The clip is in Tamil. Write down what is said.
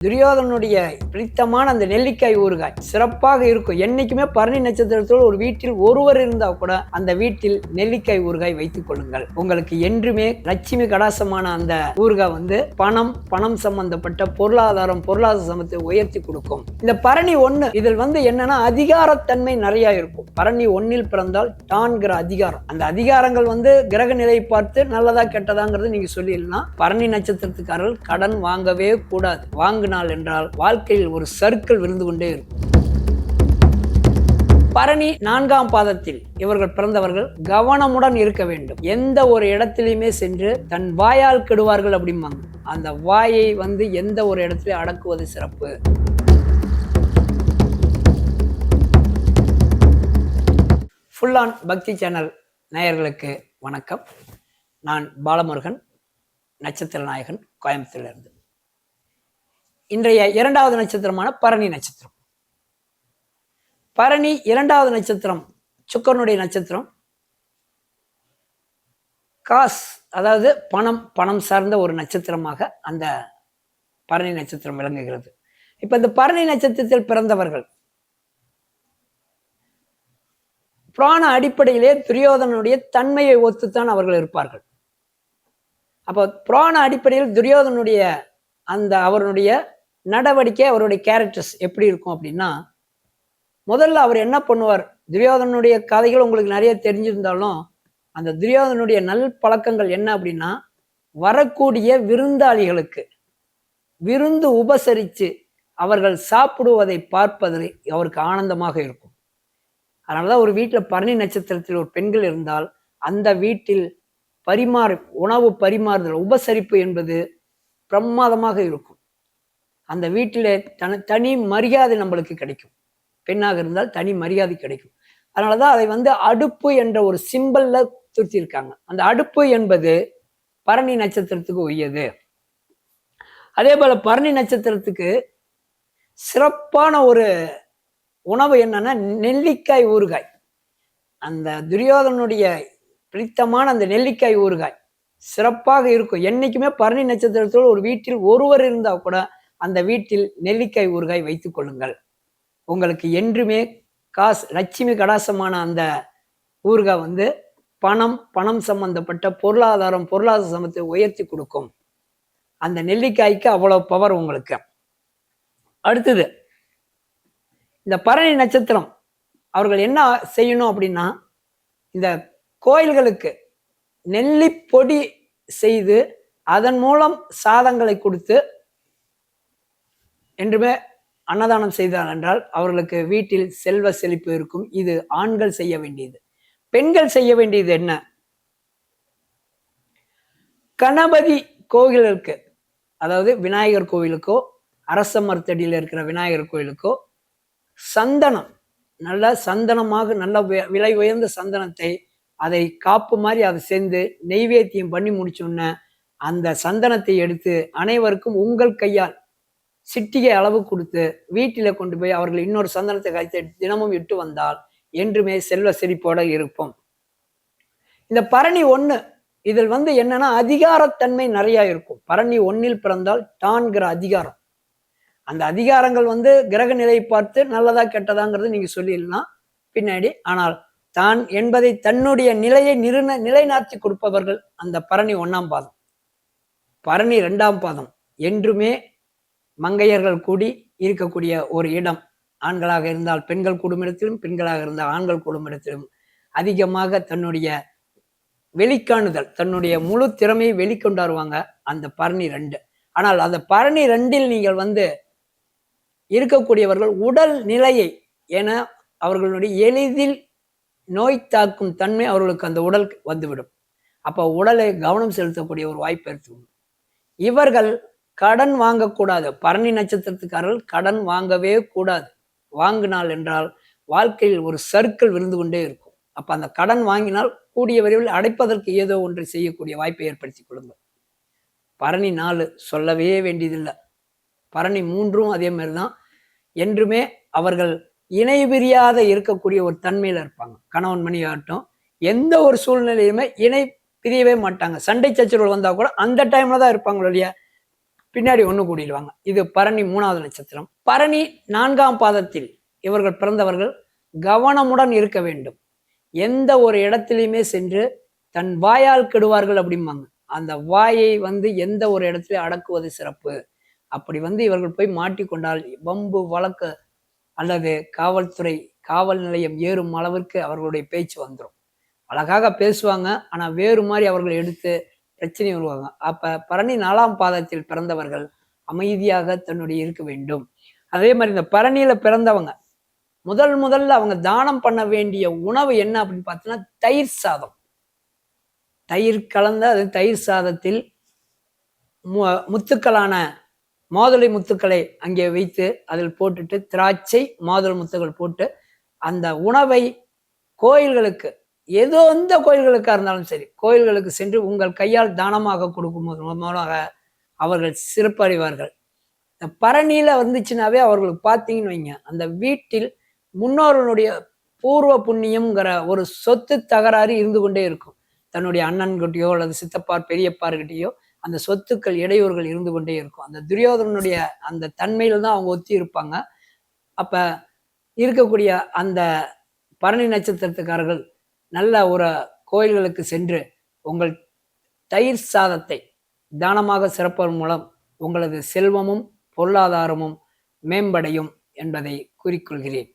துரியோதனுடைய பிடித்தமான அந்த நெல்லிக்காய் ஊறுகாய் சிறப்பாக இருக்கும். என்னைக்குமே பரணி நட்சத்திரத்தோடு ஒரு வீட்டில் ஒருவர் இருந்தா கூட அந்த வீட்டில் நெல்லிக்காய் ஊறுகாய் வைத்துக் கொள்ளுங்கள். உங்களுக்கு என்றுமே லட்சுமி கடாசமான அந்த ஊறுகாய் பணம் சம்பந்தப்பட்ட பொருளாதார சமத்தை உயர்த்தி கொடுக்கும். இந்த பரணி 1 இதில் என்னன்னா அதிகாரத்தன்மை நிறைய இருக்கும். பரணி 1 பிறந்தால் டான்கிற அதிகாரம், அந்த அதிகாரங்கள் கிரக நிலையை பார்த்து நல்லதா கெட்டதாங்கிறது நீங்க சொல்லிடலாம். பரணி நட்சத்திரத்துக்காரர்கள் கடன் வாங்கவே கூடாது. என்றால் வாழ்க்கையில் ஒரு சர்க்கிள் விருந்து கொண்டே இருக்கும். பரணி 4ஆம் பாதத்தில் இவர்கள் பிறந்தவர்கள் கவனமுடன் இருக்க வேண்டும். எந்த ஒரு இடத்திலுமே சென்று தன் வாயால் கெடுவார்கள் அப்படிம்பாங்க. அந்த வாயை எந்த ஒரு இடத்திலும் அடக்குவது சிறப்பு. ஃபுல் ஆன் பக்தி சேனல் நேயர்களுக்கு வணக்கம். நான் பாலமுருகன், நட்சத்திர நாயகன், கோயம்புத்தூரிலிருந்து. இன்றைய 2வது நட்சத்திரமான பரணி நட்சத்திரம். பரணி 2வது நட்சத்திரம் சுக்கிரனுடைய நட்சத்திரம். காஸ், அதாவது பணம் சார்ந்த ஒரு நட்சத்திரமாக அந்த பரணி நட்சத்திரம் விளங்குகிறது. இப்ப இந்த பரணி நட்சத்திரத்தில் பிறந்தவர்கள் புராண அடிப்படையிலே துரியோதனுடைய தன்மையை ஒத்துத்தான் அவர்கள் இருப்பார்கள். அப்போ புராண அடிப்படையில் துரியோதனுடைய அவருடைய நடவடிக்கை, அவருடைய கேரக்டர்ஸ் எப்படி இருக்கும் அப்படின்னா, முதல்ல அவர் என்ன பண்ணுவார், துரியோதனுடைய கதைகள் உங்களுக்கு நிறைய தெரிஞ்சிருந்தாலும் அந்த துரியோதனுடைய நல் பழக்கங்கள் என்ன அப்படின்னா, வரக்கூடிய விருந்தாளிகளுக்கு விருந்து உபசரித்து அவர்கள் சாப்பிடுவதை பார்ப்பது அவருக்கு ஆனந்தமாக இருக்கும். அதனாலதான் ஒரு வீட்டில் பரணி நட்சத்திரத்தில் ஒரு பெண்கள் இருந்தால் அந்த வீட்டில் உணவு பரிமாறுதல், உபசரிப்பு என்பது பிரமாதமாக இருக்கும். அந்த வீட்டிலே தனி மரியாதை நம்மளுக்கு கிடைக்கும். பெண்ணாக இருந்தால் தனி மரியாதை கிடைக்கும். அதனாலதான் அதை அடுப்பு என்ற ஒரு சிம்பல்ல திருத்தியிருக்காங்க. அந்த அடுப்பு என்பது பரணி நட்சத்திரத்துக்கு உரியது. அதே போல பரணி நட்சத்திரத்துக்கு சிறப்பான ஒரு உணவு என்னன்னா நெல்லிக்காய் ஊறுகாய். அந்த துரியோதனுடைய பிடித்தமான அந்த நெல்லிக்காய் ஊறுகாய் சிறப்பாக இருக்கும். என்னைக்குமே பரணி நட்சத்திரத்தோடு ஒரு வீட்டில் ஒருவர் இருந்தா கூட அந்த வீட்டில் நெல்லிக்காய் ஊறுகாய் வைத்துக் கொள்ளுங்கள். உங்களுக்கு என்றுமே லட்சுமி கடாசமான அந்த ஊறுகாய் பணம் சம்பந்தப்பட்ட பொருளாதார சமத்தை உயர்த்தி கொடுக்கும். அந்த நெல்லிக்காய்க்கு அவ்வளவு பவர் உங்களுக்கு. அடுத்தது, இந்த பரணி நட்சத்திரம் அவர்கள் என்ன செய்யணும் அப்படின்னா, இந்த கோயில்களுக்கு நெல்லி பொடி செய்து அதன் மூலம் சாதங்களை கொடுத்து என்றுமே அன்னதானம் செய்தார் என்றால் அவர்களுக்கு வீட்டில் செல்வ செழிப்பு இருக்கும். இது ஆண்கள் செய்ய வேண்டியது. பெண்கள் செய்ய வேண்டியது என்ன, கணபதி கோயிலுக்கு, அதாவது விநாயகர் கோவிலுக்கோ அரச மரத்தடியில் இருக்கிற விநாயகர் கோயிலுக்கோ சந்தனம், நல்ல சந்தனமாக நல்ல விலை உயர்ந்த சந்தனத்தை அதை காப்பு மாதிரி அதை சேர்ந்து நெய்வேத்தியம் பண்ணி முடிச்சோன்ன அந்த சந்தனத்தை எடுத்து அனைவருக்கும் உங்கள் கையால் சிட்டிகை அளவு கொடுத்து வீட்டில கொண்டு போய் அவர்கள் இன்னொரு சந்தனத்தை காய்ச்சி தினமும் இட்டு வந்தால் என்றுமே செல்வ செழிப்போட இருப்போம். இந்த பரணி 1 இதில் என்னன்னா அதிகாரத்தன்மை நிறைய இருக்கும். பரணி 1 பிறந்தால் டான்கிற அதிகாரம், அந்த அதிகாரங்கள் கிரக நிலையை பார்த்து நல்லதா கெட்டதாங்கிறது நீங்க சொல்லிடலாம் பின்னாடி. ஆனால் தான் என்பதை தன்னுடைய நிலையை நிலைநாட்டி கொடுப்பவர்கள் அந்த பரணி 1ஆம் பாதம். பரணி 2ஆம் பாதம் என்றுமே மங்கையர்கள் கூடி இருக்கக்கூடிய ஒரு இடம். ஆண்களாக இருந்தால் பெண்கள் கூடும் இடத்திலும், பெண்களாக இருந்தால் ஆண்கள் கூடும் இடத்திலும் அதிகமாக தன்னுடைய வெளிக்காணுதல், தன்னுடைய முழு திறமையை வெளிக்கொண்டாருவாங்க அந்த பரணி 2. ஆனால் அந்த பரணி 2இல் நீங்கள் இருக்கக்கூடியவர்கள் உடல் நிலையை, என அவர்களுடைய எளிதில் நோய் தாக்கும் தன்மை அவர்களுக்கு அந்த உடல் வந்துவிடும். அப்போ உடலை கவனம் செலுத்தக்கூடிய ஒரு வாய்ப்பு எடுத்து இவர்கள் கடன் வாங்கக்கூடாது. பரணி நட்சத்திரத்துக்காரர்கள் கடன் வாங்கவே கூடாது. வாங்கினால் என்றால் வாழ்க்கையில் ஒரு சர்க்கிள் விருந்து கொண்டே இருக்கும். அப்ப அந்த கடன் வாங்கினால் கூடிய விரைவில் அடைப்பதற்கு ஏதோ ஒன்றை செய்யக்கூடிய வாய்ப்பை ஏற்படுத்திக் கொள்ளுங்கள். பரணி 4 சொல்லவே வேண்டியதில்லை. பரணி 3ம் அதே மாதிரிதான். என்றுமே அவர்கள் இணை பிரியாத இருக்கக்கூடிய ஒரு தன்மையில இருப்பாங்க. கணவன் மணி ஆகட்டும், எந்த ஒரு சூழ்நிலையுமே இணை பிரியவே மாட்டாங்க. சண்டை சச்சரவுகள் வந்தா கூட அந்த டைம்ல தான் இருப்பாங்க இல்லையா. பின்னாடி ஒன்று கூடிடுவாங்க. இது பரணி 3வது நட்சத்திரம். பரணி 4ஆம் பாதத்தில் இவர்கள் பிறந்தவர்கள் கவனமுடன் இருக்க வேண்டும். எந்த ஒரு இடத்திலையுமே சென்று தன் வாயால் கெடுவார்கள் அப்படிம்பாங்க. அந்த வாயை எந்த ஒரு இடத்துலையும் அடக்குவது சிறப்பு. அப்படி இவர்கள் போய் மாட்டிக்கொண்டால் வம்பு வழக்கு அல்லது காவல்துறை காவல் நிலையம் ஏறும் அளவிற்கு அவர்களுடைய பேச்சு வந்துடும். அழகாக பேசுவாங்க, ஆனா வேறு மாதிரி அவர்கள் எடுத்து பிரச்சனை வருவாங்க. அப்ப பரணி 4ஆம் பாதத்தில் பிறந்தவர்கள் அமைதியாக தன்னுடைய இருக்க வேண்டும். அதே மாதிரி இந்த பரணியில பிறந்தவங்க முதல்ல அவங்க தானம் பண்ண வேண்டிய உணவு என்ன அப்படின்னு பார்த்தீங்கன்னா தயிர் சாதம். தயிர் கலந்த அது தயிர் சாதத்தில் முத்துக்களான மாதுளை முத்துக்களை அங்கே வைத்து அதில் போட்டுட்டு திராட்சை மாதுளை முத்துக்கள் போட்டு அந்த உணவை கோயில்களுக்கு எந்த கோயில்களுக்காக இருந்தாலும் சரி கோயில்களுக்கு சென்று உங்கள் கையால் தானமாக கொடுக்கும் மூலமாக அவர்கள் சிறப்படைவார்கள். இந்த பரணியில வந்துச்சுனாவே அவர்களுக்கு பார்த்தீங்கன்னு வைங்க, அந்த வீட்டில் முன்னோர்களுடைய பூர்வ புண்ணியம்ங்கிற ஒரு சொத்து தகராறு இருந்து கொண்டே இருக்கும். தன்னுடைய அண்ணன்கிட்டயோ அல்லது சித்தப்பார் பெரியப்பார்கிட்டயோ அந்த சொத்துக்கள் இடையூறுகள் இருந்து கொண்டே இருக்கும். அந்த துரியோதனனுடைய அந்த தன்மையில தான் அவங்க ஒத்தி இருப்பாங்க. அப்ப இருக்கக்கூடிய அந்த பரணி நட்சத்திரத்துக்காரர்கள் நல்ல ஒரு கோயில்களுக்கு சென்று உங்கள் தயிர் சாதத்தை தானமாக சிறப்பதன் மூலம் உங்களது செல்வமும் பொருளாதாரமும் மேம்படையும் என்பதை கூறிக்கொள்கிறேன்.